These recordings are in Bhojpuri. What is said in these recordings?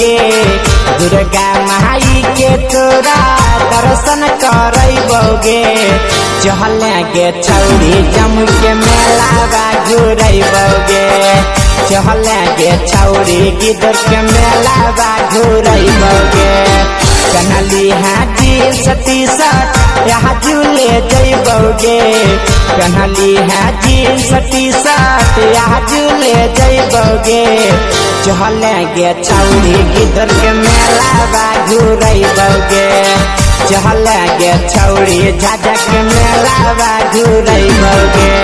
बौगे दुर्गा माई के तोरा दर्शन करबोगे चहल गे छौरी जम के मेला घूरबोगे चहल गे छौरी गिद्ध के मेला घूरबोगे कन्हली हाजी सती सट यहाँ झूले जइबोगे कन्हली हाजी सती सट यहाँ झूले जइबोगे चहल गे छौरी गिद्ध के मेला घूरबोगे चहल गे छौरी झाझा के मेला घूरबोगे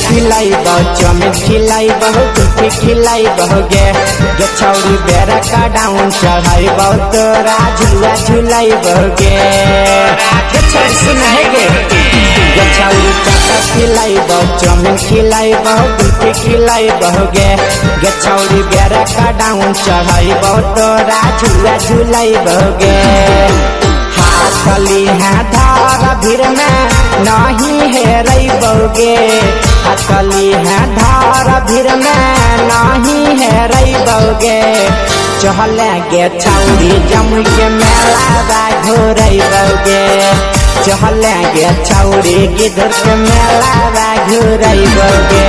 खिलाइब चौमिन खिलाइब कुल्फी खिलाइब गे छौरी बेरा का डाउन चढ़ाइब तोरा झुलुआ झुलाइब गे छौरी चाटा खिलाइब चौमिन खिलाइब कुल्फी खिलाइब गे छौरी बेरा का डाउन चढ़ाइब तोरा झुलुआ झुलाइब गे हाथली है धार भीड़ में नहीं हेरबोगे हाथली है धार भीड़ में नहीं हेरबोगे चहल गे छौरी जम के मेला घूरबोगे चहल गे छौरी गिद्ध के मेला घूरबोगे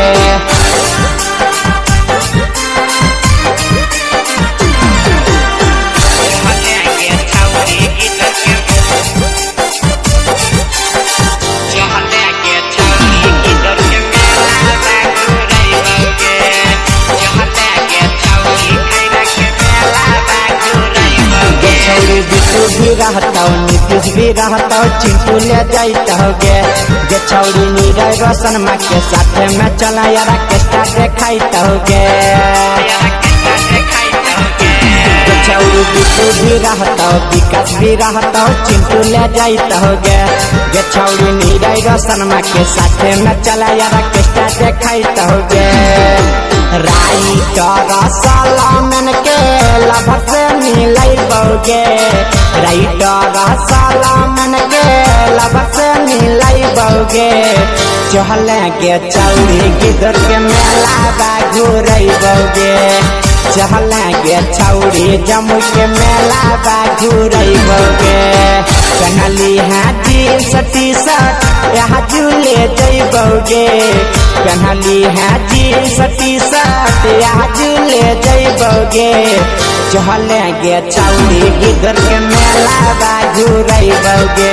भी रहता नीतीश भी रहता चिंटू ले जाता गे छौरी नीरज रोशन माँ के साथ में चला यार केस्टा देखाता छौरी बिटू भी रहता विकास भी रहता चिंटू ले जाता गे छौरी नीरज रोशन माँ के साथ में चला यार केस्टा देखाता राइटर सलमान के लभर से मिलबोगे राइटर सलमान के लभर से मिलबोगे चहल गे छौरी गिद्ध के मेला घूरबोगे चहल गे छौरी जम्मू के मेला घूरबोगे कन्हली हाजी सती सट यहाँ झूले जइबोगे कन्हली हाजी सती सट यहाँ झूले जइबोगे चहल गे छौरी गिद्ध के मेला घूरबोगे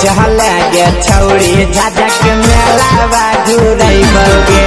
चहल गे छौरी झाझा के मेला घूरबोगे।